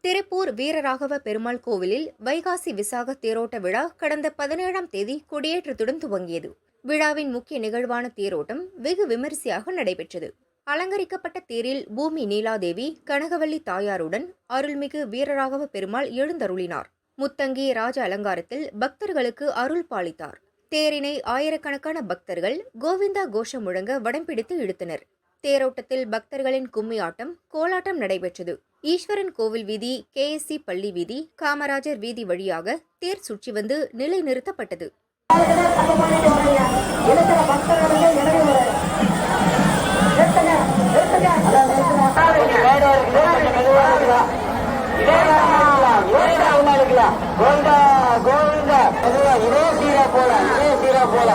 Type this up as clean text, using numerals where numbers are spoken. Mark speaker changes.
Speaker 1: திருப்பூர் வீரராகவ பெருமாள் கோவிலில் வைகாசி விசாக தேரோட்ட விழா கடந்த 17ஆம் தேதி கொடியேற்றத்துடன் துவங்கியது. விழாவின் முக்கிய நிகழ்வான தேரோட்டம் வெகு விமரிசையாக நடைபெற்றது. அலங்கரிக்கப்பட்ட தேரில் பூமி நீலாதேவி கனகவல்லி தாயாருடன் அருள்மிகு வீரராகவ பெருமாள் எழுந்தருளினார். முத்தங்கி ராஜ அலங்காரத்தில் பக்தர்களுக்கு அருள் பாலித்தார். தேரினை ஆயிரக்கணக்கான பக்தர்கள் கோவிந்தா கோஷம் முழங்க வடம் பிடித்து இழுத்தனர். தேரோட்டத்தில் பக்தர்களின் கும்மி ஆட்டம், கோலாட்டம் நடைபெற்றது. ஈஸ்வரன் கோவில் வீதி, KSC பள்ளி வீதி, காமராஜர் வீதி வழியாக தேர் சுற்றி வந்து நிலைநிறுத்தப்பட்டது.
Speaker 2: போல